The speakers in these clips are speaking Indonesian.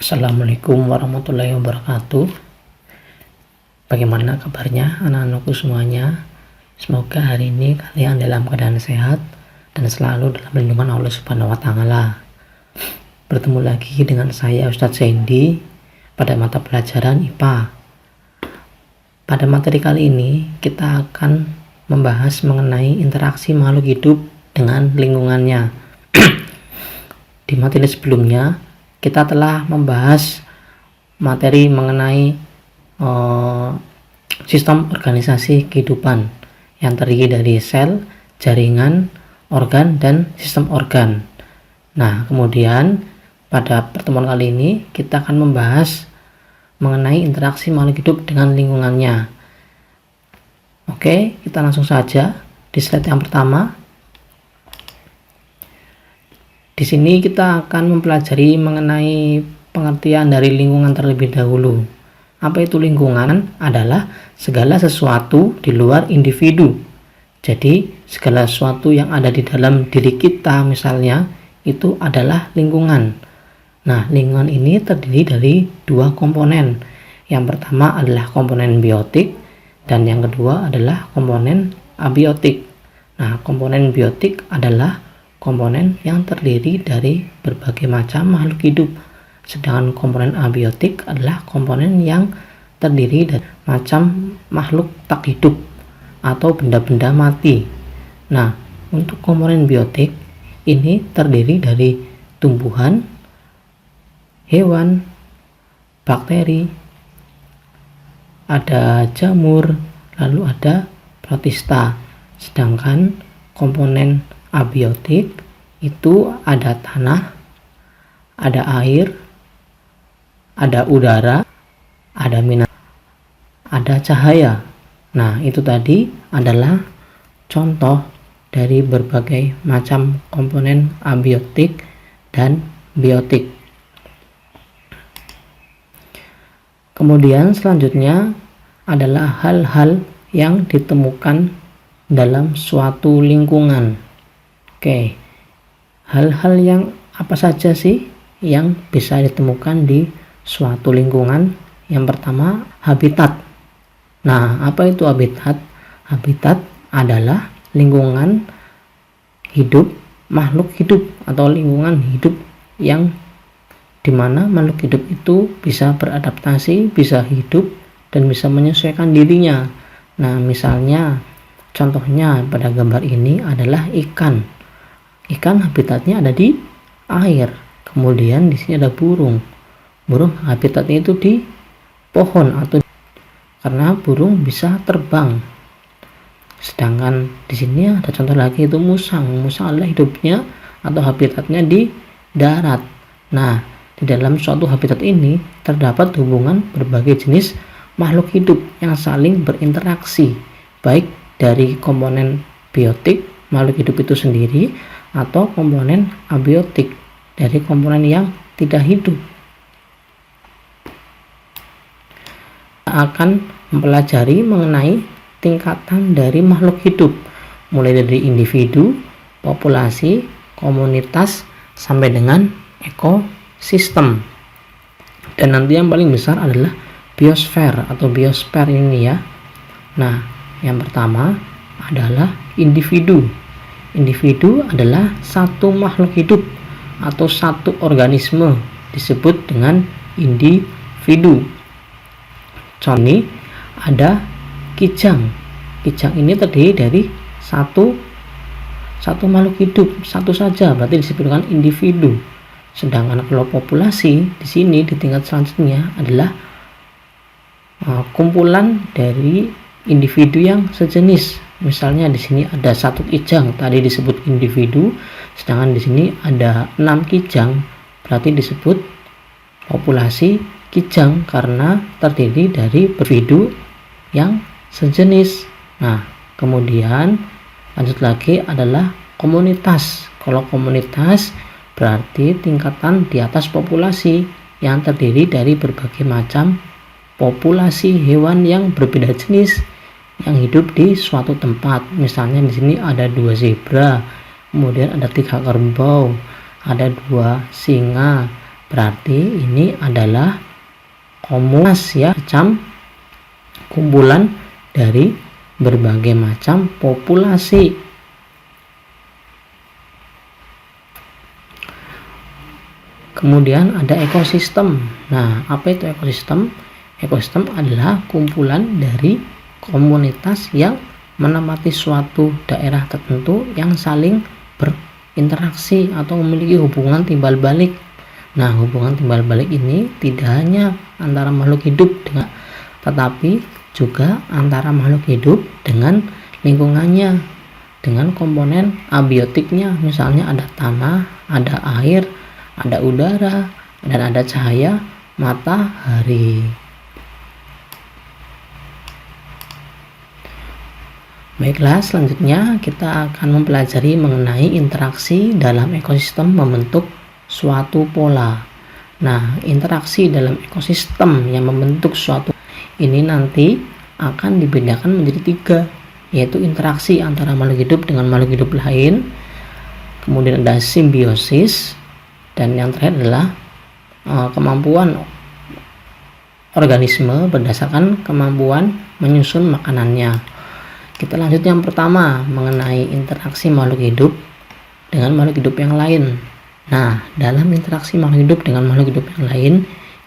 Assalamualaikum warahmatullahi wabarakatuh. Bagaimana kabarnya anak-anakku semuanya? Semoga hari ini kalian dalam keadaan sehat dan selalu dalam lindungan Allah Subhanahu wa Ta'ala. Bertemu lagi dengan saya Ustadz Zaindi pada mata pelajaran IPA. Pada materi kali ini kita akan membahas mengenai interaksi makhluk hidup dengan lingkungannya. Di materi sebelumnya kita telah membahas materi mengenai sistem organisasi kehidupan yang terdiri dari sel, jaringan, organ, dan sistem organ. Nah, kemudian pada pertemuan kali ini kita akan membahas mengenai interaksi makhluk hidup dengan lingkungannya. Oke, kita langsung saja di slide yang pertama. Di sini kita akan mempelajari mengenai pengertian dari lingkungan terlebih dahulu. Apa itu lingkungan? Adalah segala sesuatu di luar individu. Jadi, segala sesuatu yang ada di dalam diri kita misalnya, itu adalah lingkungan. Nah, lingkungan ini terdiri dari dua komponen. Yang pertama adalah komponen biotik, dan yang kedua adalah komponen abiotik. Nah, komponen biotik adalah komponen yang terdiri dari berbagai macam makhluk hidup, sedangkan komponen abiotik adalah komponen yang terdiri dari macam makhluk tak hidup atau benda-benda mati. Nah, untuk komponen biotik ini terdiri dari tumbuhan, hewan, bakteri, ada jamur, lalu ada protista. Sedangkan komponen abiotik itu ada tanah, ada air, ada udara, ada mineral, ada cahaya. Nah, itu tadi adalah contoh dari berbagai macam komponen abiotik dan biotik. Kemudian selanjutnya adalah hal-hal yang ditemukan dalam suatu lingkungan. Oke, hal-hal yang apa saja sih yang bisa ditemukan di suatu lingkungan? Yang pertama, habitat. Nah, apa itu habitat? Habitat adalah lingkungan hidup makhluk hidup atau lingkungan hidup yang dimana makhluk hidup itu bisa beradaptasi, bisa hidup, dan bisa menyesuaikan dirinya. Nah, misalnya contohnya pada gambar ini adalah ikan. Ikan habitatnya ada di air. Kemudian di sini ada burung. Burung habitatnya itu di pohon atau karena burung bisa terbang. Sedangkan di sini ada contoh lagi itu musang. Musang adalah hidupnya atau habitatnya di darat. Nah, di dalam suatu habitat ini terdapat hubungan berbagai jenis makhluk hidup yang saling berinteraksi, baik dari komponen biotik makhluk hidup itu sendiri atau komponen abiotik dari komponen yang tidak hidup. Kita akan mempelajari mengenai tingkatan dari makhluk hidup, mulai dari individu, populasi, komunitas, sampai dengan ekosistem. Dan nanti yang paling besar adalah biosfer atau biosfer ini ya. Nah, yang pertama adalah individu. Individu adalah satu makhluk hidup atau satu organisme disebut dengan individu. Contoh ini ada kijang. Kijang ini terdiri dari satu makhluk hidup, satu saja, berarti disebut dengan individu. Sedangkan kalau populasi di sini di tingkat selanjutnya adalah kumpulan dari individu yang sejenis. Misalnya di sini ada satu kijang, tadi disebut individu, sedangkan di sini ada 6 kijang, berarti disebut populasi kijang karena terdiri dari individu yang sejenis. Nah, kemudian lanjut lagi adalah komunitas. Kalau komunitas berarti tingkatan di atas populasi yang terdiri dari berbagai macam populasi hewan yang berbeda jenis yang hidup di suatu tempat. Misalnya di sini ada 2 zebra, kemudian ada 3 kerbau, ada 2 singa, Berarti ini adalah komunitas ya, macam kumpulan dari berbagai macam populasi. Kemudian ada ekosistem. Nah, apa itu ekosistem? Ekosistem adalah kumpulan dari komunitas yang menempati suatu daerah tertentu yang saling berinteraksi atau memiliki hubungan timbal balik. Nah, hubungan timbal balik ini tidak hanya antara makhluk hidup dengan, tetapi juga antara makhluk hidup dengan lingkungannya, dengan komponen abiotiknya. Misalnya ada tanah, ada air, ada udara, dan ada cahaya matahari. Baiklah, selanjutnya kita akan mempelajari mengenai interaksi dalam ekosistem membentuk suatu pola. Nah, interaksi dalam ekosistem yang membentuk suatu ini nanti akan dibedakan menjadi 3, yaitu interaksi antara makhluk hidup dengan makhluk hidup lain, kemudian ada simbiosis, dan yang terakhir adalah kemampuan organisme berdasarkan kemampuan menyusun makanannya. Kita lanjut yang pertama mengenai interaksi makhluk hidup dengan makhluk hidup yang lain. Nah, dalam interaksi makhluk hidup dengan makhluk hidup yang lain,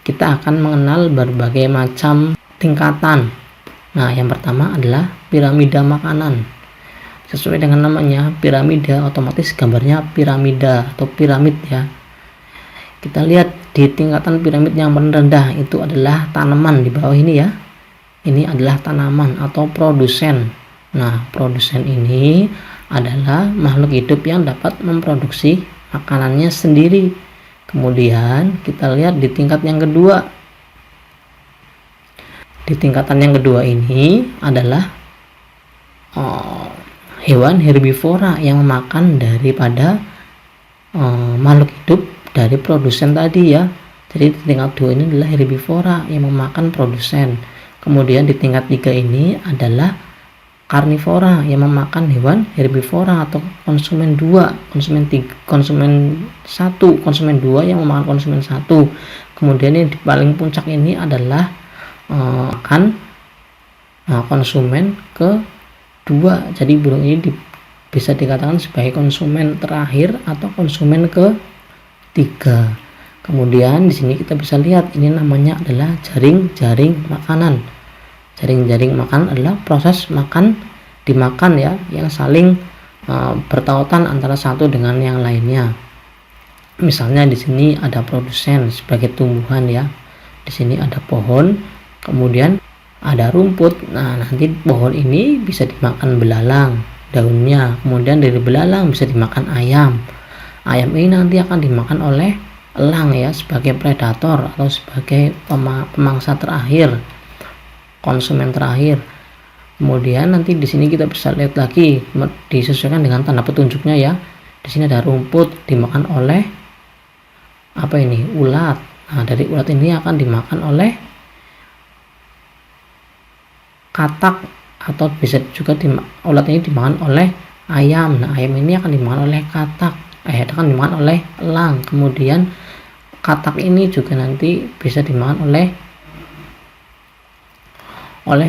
kita akan mengenal berbagai macam tingkatan. Nah, yang pertama adalah piramida makanan. Sesuai dengan namanya, piramida, otomatis gambarnya piramida atau piramid ya. Kita lihat di tingkatan piramid yang paling rendah itu adalah tanaman di bawah ini ya. Ini adalah tanaman atau produsen. Nah, produsen ini adalah makhluk hidup yang dapat memproduksi makanannya sendiri. Kemudian kita lihat di tingkat yang kedua. Di tingkatan yang kedua ini adalah hewan herbivora yang memakan daripada makhluk hidup dari produsen tadi ya. Jadi di tingkat 2 ini adalah herbivora yang memakan produsen. Kemudian di tingkat 3 ini adalah karnivora yang memakan hewan herbivora atau konsumen 2, konsumen 1, konsumen 2 yang memakan konsumen 1. Kemudian yang di paling puncak ini adalah konsumen kedua. Jadi burung ini bisa dikatakan sebagai konsumen terakhir atau konsumen ketiga. Kemudian di sini kita bisa lihat ini namanya adalah jaring-jaring makanan. Jaring-jaring makan adalah proses dimakan ya, yang saling bertautan antara satu dengan yang lainnya. Misalnya di sini ada produsen sebagai tumbuhan ya. Di sini ada pohon, kemudian ada rumput. Nah, nanti pohon ini bisa dimakan belalang, daunnya. Kemudian dari belalang bisa dimakan ayam. Ayam ini nanti akan dimakan oleh elang ya, sebagai predator atau sebagai pemangsa terakhir, konsumen terakhir. Kemudian nanti di sini kita bisa lihat lagi disesuaikan dengan tanda petunjuknya ya. Di sini ada rumput dimakan oleh ulat. Nah, dari ulat ini akan dimakan oleh katak, atau bisa juga ulat ini dimakan oleh ayam. Nah, ayam ini akan dimakan oleh katak, akan dimakan oleh elang. Kemudian katak ini juga nanti bisa dimakan oleh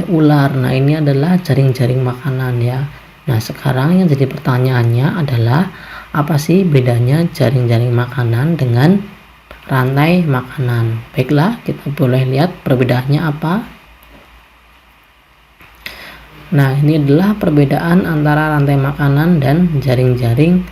ular. Nah, ini adalah jaring-jaring makanan ya. Nah, sekarang yang jadi pertanyaannya adalah apa sih bedanya jaring-jaring makanan dengan rantai makanan? Baiklah, kita boleh lihat perbedaannya apa. Nah, ini adalah perbedaan antara rantai makanan dan jaring-jaring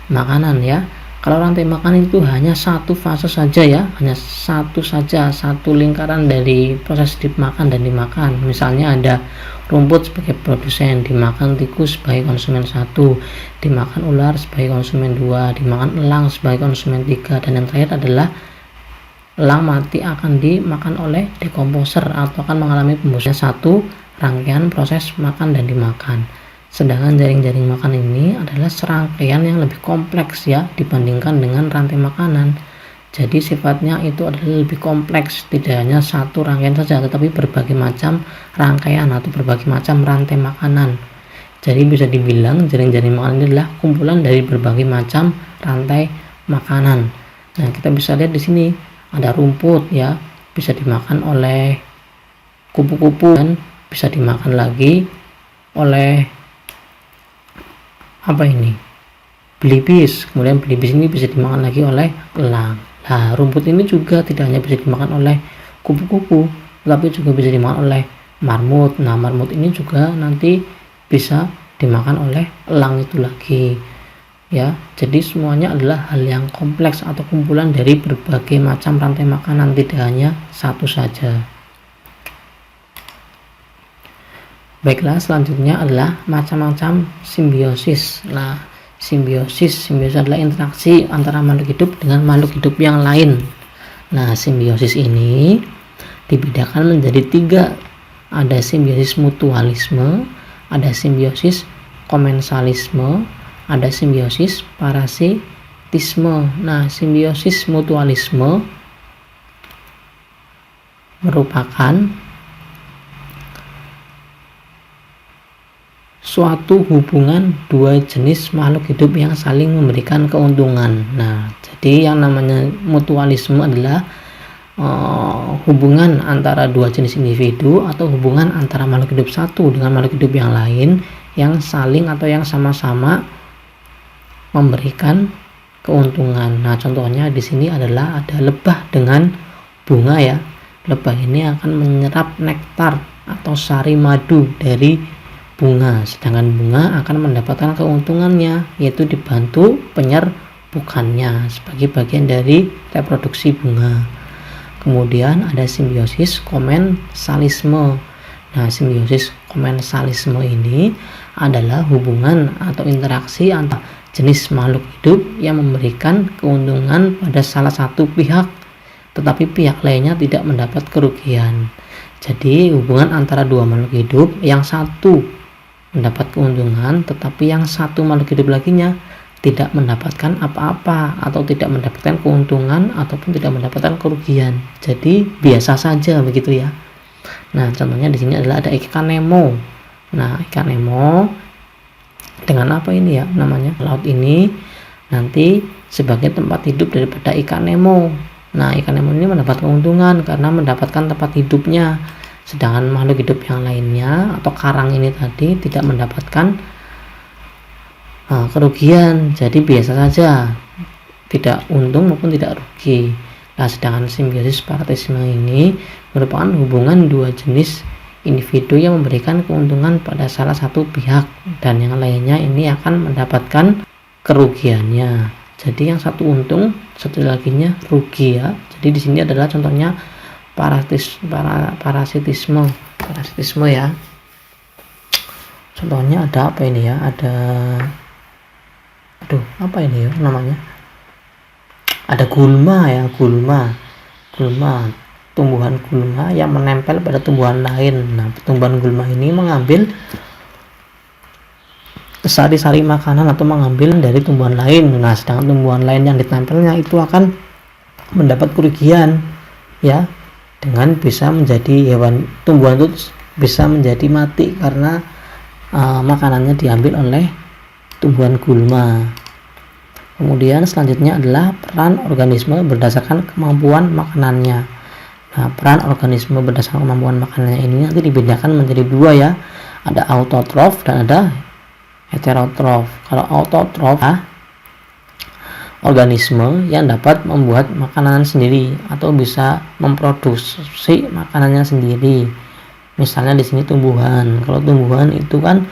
makanan ya. Kalau rantai makanan itu hanya satu fase saja ya, hanya satu lingkaran dari proses dimakan dan dimakan. Misalnya ada rumput sebagai produsen, dimakan tikus sebagai konsumen 1, dimakan ular sebagai konsumen 2, dimakan elang sebagai konsumen 3, dan yang terakhir adalah elang mati akan dimakan oleh dekomposer atau akan mengalami pembusukan. Satu rangkaian proses makan dan dimakan. Sedangkan jaring-jaring makan ini adalah serangkaian yang lebih kompleks ya dibandingkan dengan rantai makanan. Jadi sifatnya itu adalah lebih kompleks, tidak hanya satu rangkaian saja, tetapi berbagai macam rangkaian atau berbagai macam rantai makanan. Jadi bisa dibilang jaring-jaring makanan ini adalah kumpulan dari berbagai macam rantai makanan. Nah, kita bisa lihat di sini ada rumput ya, bisa dimakan oleh kupu-kupu dan bisa dimakan lagi oleh apa ini, belibis. Kemudian belibis ini bisa dimakan lagi oleh elang. Nah, rumput ini juga tidak hanya bisa dimakan oleh kupu-kupu, tapi juga bisa dimakan oleh marmut. Nah, marmut ini juga nanti bisa dimakan oleh elang itu lagi ya. Jadi semuanya adalah hal yang kompleks atau kumpulan dari berbagai macam rantai makanan, tidak hanya satu saja. Baiklah, selanjutnya adalah macam-macam simbiosis. Nah, simbiosis adalah interaksi antara makhluk hidup dengan makhluk hidup yang lain. Nah, simbiosis ini dibedakan menjadi 3. Ada simbiosis mutualisme, ada simbiosis komensalisme, ada simbiosis parasitisme. Nah, simbiosis mutualisme merupakan suatu hubungan dua jenis makhluk hidup yang saling memberikan keuntungan. Nah, jadi yang namanya mutualisme adalah hubungan antara dua jenis individu atau hubungan antara makhluk hidup satu dengan makhluk hidup yang lain yang saling atau yang sama-sama memberikan keuntungan. Nah, contohnya di sini adalah ada lebah dengan bunga ya. Lebah ini akan menyerap nektar atau sari madu dari bunga, sedangkan bunga akan mendapatkan keuntungannya, yaitu dibantu penyerbukannya sebagai bagian dari reproduksi bunga. Kemudian ada simbiosis komensalisme. Nah, simbiosis komensalisme ini adalah hubungan atau interaksi antara jenis makhluk hidup yang memberikan keuntungan pada salah satu pihak, tetapi pihak lainnya tidak mendapat kerugian. Jadi hubungan antara dua makhluk hidup, yang satu mendapat keuntungan tetapi yang satu makhluk hidup laginya tidak mendapatkan apa-apa atau tidak mendapatkan keuntungan ataupun tidak mendapatkan kerugian. Jadi biasa saja begitu ya. Nah, contohnya di sini adalah ada ikan Nemo. Nah, ikan Nemo dengan apa ini ya namanya? Laut ini nanti sebagai tempat hidup daripada ikan Nemo. Nah, ikan Nemo ini mendapat keuntungan karena mendapatkan tempat hidupnya. Sedangkan makhluk hidup yang lainnya atau karang ini tadi tidak mendapatkan kerugian, jadi biasa saja, tidak untung maupun tidak rugi. Nah, sedangkan simbiosis parasitisme ini merupakan hubungan dua jenis individu yang memberikan keuntungan pada salah satu pihak dan yang lainnya ini akan mendapatkan kerugiannya. Jadi yang satu untung, satu laginya rugi ya. Jadi di sini adalah contohnya parasitisme ya. Contohnya ada apa ini ya? Ada apa ini ya namanya? Ada gulma ya, gulma, tumbuhan gulma yang menempel pada tumbuhan lain. Nah, tumbuhan gulma ini mengambil sari-sari makanan atau mengambil dari tumbuhan lain. Nah, sedangkan tumbuhan lain yang ditempelnya itu akan mendapat kerugian ya, dengan bisa menjadi hewan, tumbuhan itu bisa menjadi mati karena makanannya diambil oleh tumbuhan gulma. Kemudian selanjutnya adalah peran organisme berdasarkan kemampuan makanannya. Nah, peran organisme berdasarkan kemampuan makanannya ini nanti dibedakan menjadi 2 ya. Ada autotrof dan ada heterotrof. Kalau autotrof organisme yang dapat membuat makanan sendiri atau bisa memproduksi makanannya sendiri. Misalnya di sini tumbuhan. Kalau tumbuhan itu kan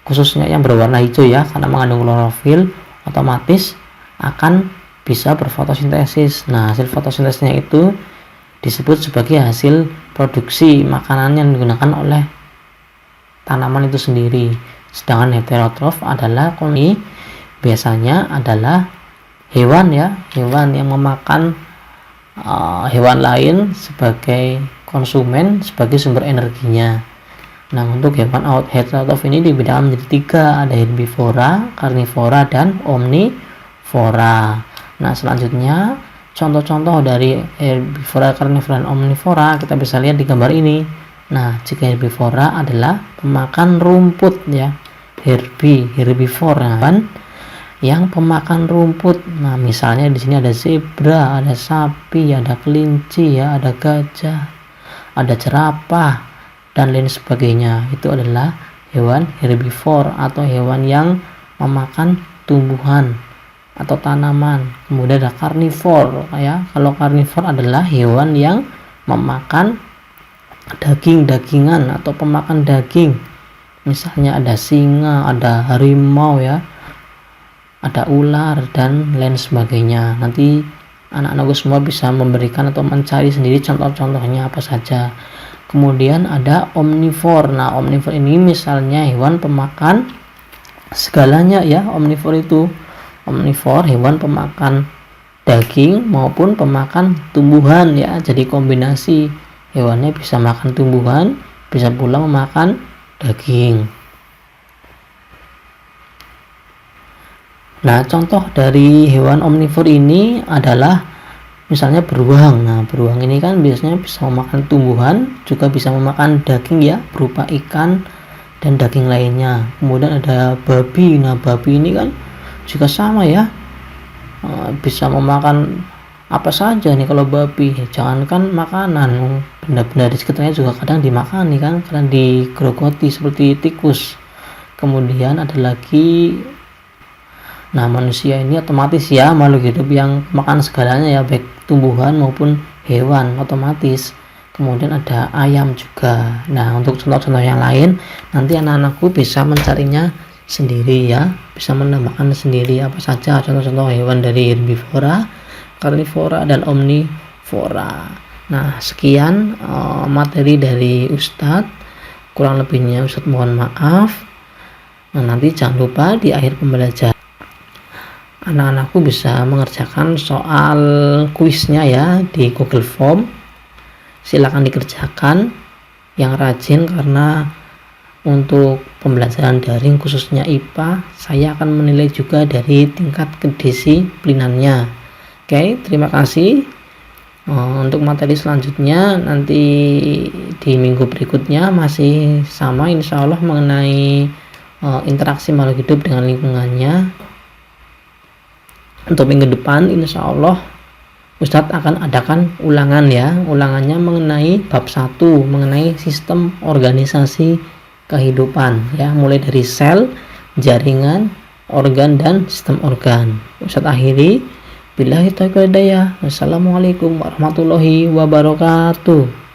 khususnya yang berwarna hijau ya, karena mengandung klorofil, otomatis akan bisa berfotosintesis. Nah, hasil fotosintesisnya itu disebut sebagai hasil produksi makanan yang digunakan oleh tanaman itu sendiri. Sedangkan heterotrof adalah biasanya adalah hewan ya, hewan yang memakan hewan lain sebagai konsumen, sebagai sumber energinya. Nah, untuk hewan heterotrof ini dibedakan menjadi 3, ada herbivora, karnivora, dan omnivora. Nah, selanjutnya contoh-contoh dari herbivora, karnivora, dan omnivora kita bisa lihat di gambar ini. Nah, jika herbivora adalah pemakan rumput ya, herbivora. yang pemakan rumput. Nah, misalnya di sini ada zebra, ada sapi, ada kelinci ya, ada gajah, ada jerapah dan lain sebagainya. Itu adalah hewan herbivore atau hewan yang memakan tumbuhan atau tanaman. Kemudian ada karnivor ya. Kalau karnivor adalah hewan yang memakan daging-dagingan atau pemakan daging. Misalnya ada singa, ada harimau ya, ada ular dan lain sebagainya. Nanti anak-anakku semua bisa memberikan atau mencari sendiri contoh-contohnya apa saja. Kemudian ada omnivore. Nah, omnivore ini misalnya hewan pemakan segalanya ya. Omnivore hewan pemakan daging maupun pemakan tumbuhan ya. Jadi kombinasi, hewannya bisa makan tumbuhan, bisa pula memakan daging. Nah, contoh dari hewan omnivore ini adalah misalnya beruang. Nah, beruang ini kan biasanya bisa memakan tumbuhan, juga bisa memakan daging ya, berupa ikan dan daging lainnya. Kemudian ada babi. Nah, babi ini kan juga sama ya, bisa memakan apa saja nih kalau babi. Jangankan makanan, benda-benda di sekitarnya juga kadang dimakan nih kan, kadang digerogoti seperti tikus. Kemudian ada lagi, nah manusia ini otomatis ya makhluk hidup yang makan segalanya ya, baik tumbuhan maupun hewan otomatis. Kemudian ada ayam juga. Nah, untuk contoh-contoh yang lain nanti anak-anakku bisa mencarinya sendiri ya, bisa menambahkan sendiri apa saja contoh-contoh hewan dari herbivora, karnivora dan omnivora. Nah, sekian materi dari Ustadz. Kurang lebihnya Ustadz mohon maaf. Nah, nanti jangan lupa di akhir pembelajaran anak-anakku bisa mengerjakan soal kuisnya ya di Google Form. Silakan dikerjakan yang rajin, karena untuk pembelajaran daring khususnya IPA saya akan menilai juga dari tingkat kedisiplinannya. Oke, terima kasih. Untuk materi selanjutnya nanti di minggu berikutnya masih sama insya Allah mengenai interaksi makhluk hidup dengan lingkungannya. Untuk minggu depan insya Allah Ustadz akan adakan ulangan ya, ulangannya mengenai bab 1, mengenai sistem organisasi kehidupan ya, mulai dari sel, jaringan, organ dan sistem organ. Ustadz akhiri, billahi taufiq wal hidayah. Wassalamualaikum warahmatullahi wabarakatuh.